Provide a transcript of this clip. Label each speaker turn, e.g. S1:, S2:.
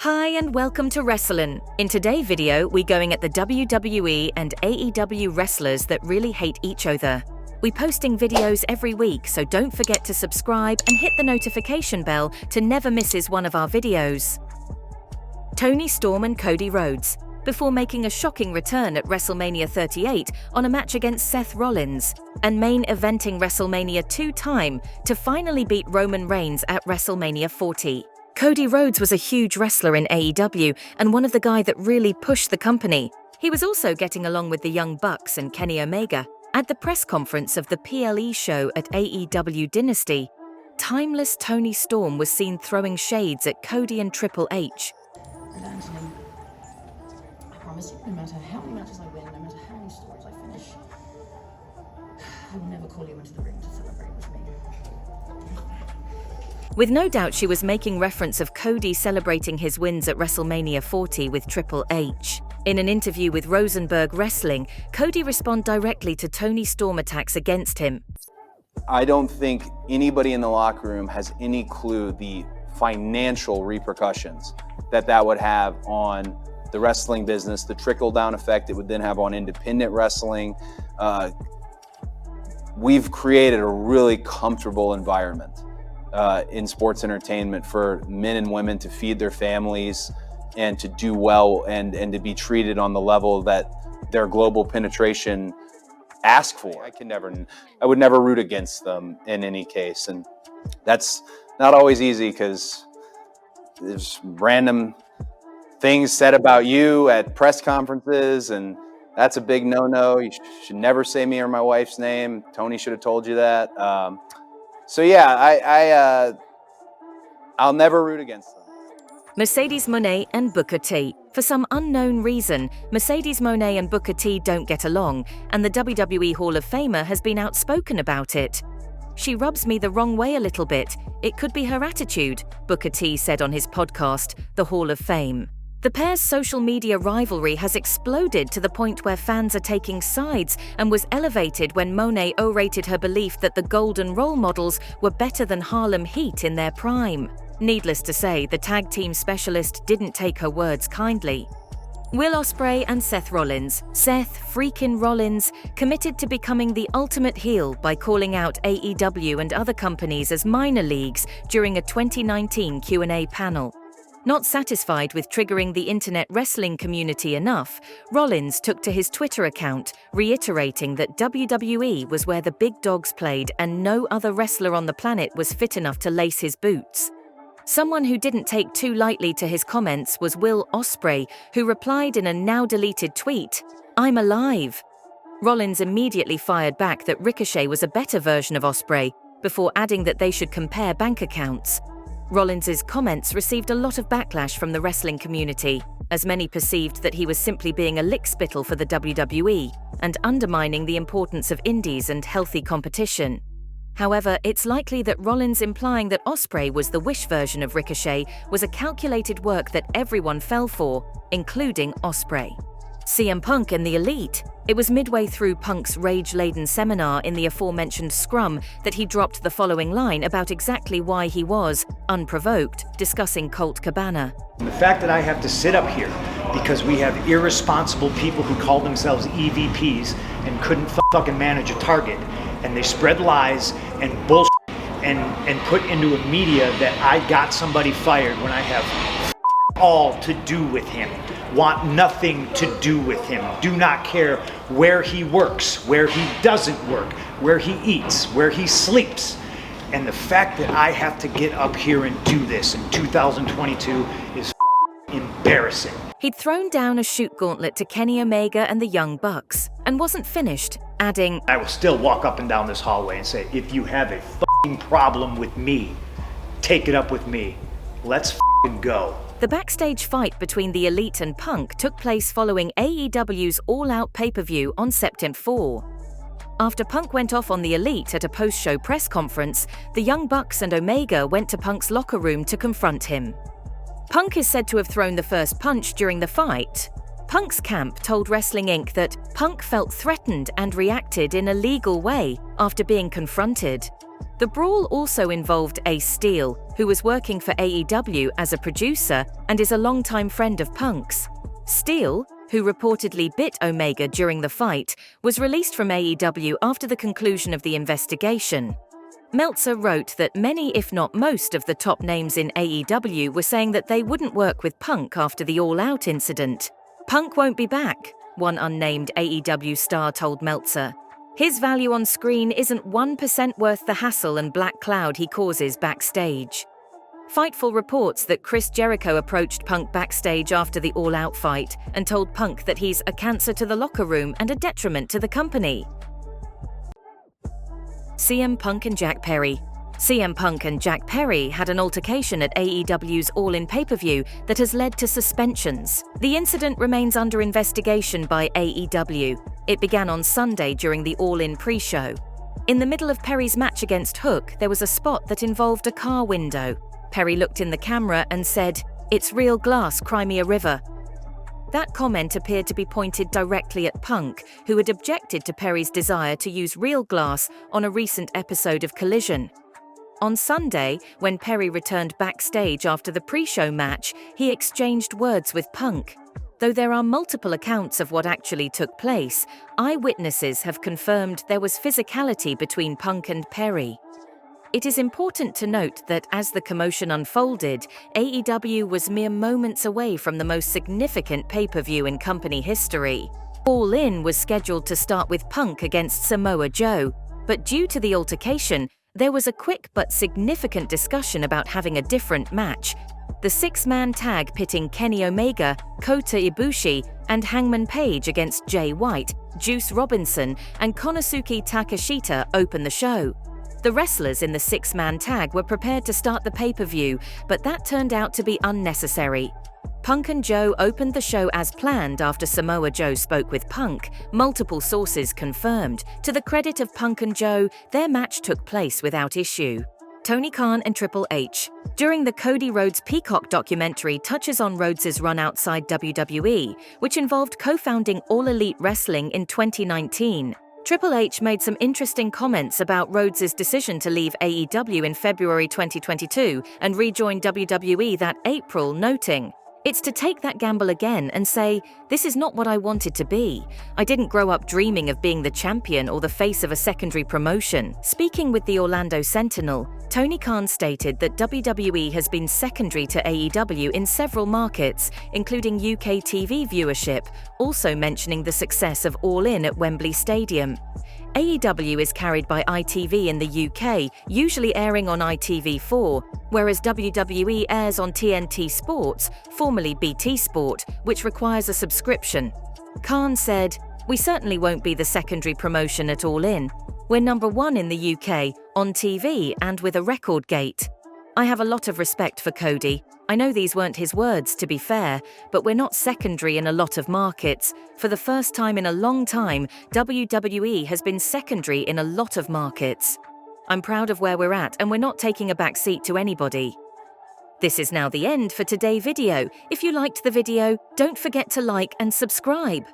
S1: Hi and welcome to Wrestlin'. In today's video, we're going at the WWE and AEW wrestlers that really hate Eachother. We're posting videos every week, so don't forget to subscribe and hit the notification bell to never miss one of our videos. Toni Storm and Cody Rhodes, before making a shocking return at WrestleMania 38 on a match against Seth Rollins, and main eventing WrestleMania 2 to finally beat Roman Reigns at WrestleMania 40. Cody Rhodes was a huge wrestler in AEW and one of the guys that really pushed the company. He was also getting along with the Young Bucks and Kenny Omega. At the press conference of the PLE show at AEW Dynasty, timeless Toni Storm was seen throwing shades at Cody and Triple H.
S2: And Anthony, I promise you, no matter how many matches I win, no matter how many stories I finish, I will never call you into the ring to celebrate with me.
S1: With no doubt she was making reference of Cody celebrating his wins at WrestleMania 40 with Triple H. In an interview with Rosenberg Wrestling, Cody responded directly to Toni Storm attacks against him.
S3: I don't think anybody in the locker room has any clue the financial repercussions that would have on the wrestling business, the trickle-down effect it would then have on independent wrestling. We've created a really comfortable environment in sports entertainment for men and women to feed their families and to do well and to be treated on the level that their global penetration asks for. I would never root against them in any case. And that's not always easy because there's random things said about you at press conferences, and that's a big no-no. You should never say me or my wife's name. Tony should have told you that. So yeah, I'll never root against them.
S1: Mercedes Moné and Booker T. For some unknown reason, Mercedes Moné and Booker T don't get along, and the WWE Hall of Famer has been outspoken about it. "She rubs me the wrong way a little bit. It could be her attitude," Booker T said on his podcast, The Hall of Fame. The pair's social media rivalry has exploded to the point where fans are taking sides and was elevated when Moné orated her belief that the Golden Role Models were better than Harlem Heat in their prime. Needless to say, the tag team specialist didn't take her words kindly. Will Ospreay and Seth Rollins. Seth freakin' Rollins committed to becoming the ultimate heel by calling out AEW and other companies as minor leagues during a 2019 Q&A panel. Not satisfied with triggering the internet wrestling community enough, Rollins took to his Twitter account, reiterating that WWE was where the big dogs played and no other wrestler on the planet was fit enough to lace his boots. Someone who didn't take too lightly to his comments was Will Ospreay, who replied in a now-deleted tweet, "I'm alive." Rollins immediately fired back that Ricochet was a better version of Ospreay, before adding that they should compare bank accounts. Rollins's comments received a lot of backlash from the wrestling community, as many perceived that he was simply being a lickspittle for the WWE and undermining the importance of indies and healthy competition. However, it's likely that Rollins implying that Ospreay was the Wish version of Ricochet was a calculated work that everyone fell for, including Ospreay. CM Punk and the Elite. It was midway through Punk's rage-laden seminar in the aforementioned scrum that he dropped the following line about exactly why he was, unprovoked, discussing Colt Cabana.
S4: The fact that I have to sit up here because we have irresponsible people who call themselves EVPs and couldn't fucking manage a target, and they spread lies and bullshit and put into a media that I got somebody fired when I have all to do with him. Want nothing to do with him. Do not care where he works, where he doesn't work, where he eats, where he sleeps. And the fact that I have to get up here and do this in 2022 is embarrassing.
S1: He'd thrown down a shoot gauntlet to Kenny Omega and the Young Bucks, and wasn't finished, adding,
S4: "I will still walk up and down this hallway and say, if you have a fucking problem with me, take it up with me. Let's fucking go."
S1: The backstage fight between the Elite and Punk took place following AEW's All-Out pay-per-view on September 4. After Punk went off on the Elite at a post-show press conference, the Young Bucks and Omega went to Punk's locker room to confront him. Punk is said to have thrown the first punch during the fight. Punk's camp told Wrestling Inc. that Punk felt threatened and reacted in a legal way after being confronted. The brawl also involved Ace Steel, who was working for AEW as a producer and is a longtime friend of Punk's. Steel, who reportedly bit Omega during the fight, was released from AEW after the conclusion of the investigation. Meltzer wrote that many, if not most, of the top names in AEW were saying that they wouldn't work with Punk after the All Out incident. "Punk won't be back," one unnamed AEW star told Meltzer. "His value on screen isn't 1% worth the hassle and black cloud he causes backstage." Fightful reports that Chris Jericho approached Punk backstage after the All Out fight and told Punk that he's a cancer to the locker room and a detriment to the company. CM Punk and Jack Perry. CM Punk and Jack Perry had an altercation at AEW's All In pay-per-view that has led to suspensions. The incident remains under investigation by AEW. It began on Sunday during the All In pre-show. In the middle of Perry's match against Hook, there was a spot that involved a car window. Perry looked in the camera and said, "It's real glass, cry me a river." That comment appeared to be pointed directly at Punk, who had objected to Perry's desire to use real glass on a recent episode of Collision. On Sunday, when Perry returned backstage after the pre-show match, he exchanged words with Punk. Though there are multiple accounts of what actually took place, eyewitnesses have confirmed there was physicality between Punk and Perry. It is important to note that as the commotion unfolded, AEW was mere moments away from the most significant pay-per-view in company history. All In was scheduled to start with Punk against Samoa Joe, but due to the altercation, there was a quick but significant discussion about having a different match. The six-man tag pitting Kenny Omega, Kota Ibushi, and Hangman Page against Jay White, Juice Robinson, and Konosuke Takeshita opened the show. The wrestlers in the six-man tag were prepared to start the pay-per-view, but that turned out to be unnecessary. Punk and Joe opened the show as planned after Samoa Joe spoke with Punk, multiple sources confirmed. To the credit of Punk and Joe, their match took place without issue. Tony Khan and Triple H. During the Cody Rhodes Peacock documentary touches on Rhodes' run outside WWE, which involved co-founding All Elite Wrestling in 2019. Triple H made some interesting comments about Rhodes' decision to leave AEW in February 2022 and rejoin WWE that April, noting, "It's to take that gamble again and say, this is not what I wanted to be. I didn't grow up dreaming of being the champion or the face of a secondary promotion." Speaking with the Orlando Sentinel, Tony Khan stated that WWE has been secondary to AEW in several markets, including UK TV viewership, also mentioning the success of All In at Wembley Stadium. AEW is carried by ITV in the UK, usually airing on ITV4, whereas WWE airs on TNT Sports, formerly BT Sport, which requires a subscription. Khan said, "We certainly won't be the secondary promotion at All In. We're number one in the UK, on TV and with a record gate." I have a lot of respect for Cody. I know these weren't his words, to be fair, but we're not secondary in a lot of markets. For the first time in a long time, WWE has been secondary in a lot of markets. I'm proud of where we're at and we're not taking a back seat to anybody. This is now the end for today's video. If you liked the video, don't forget to like and subscribe.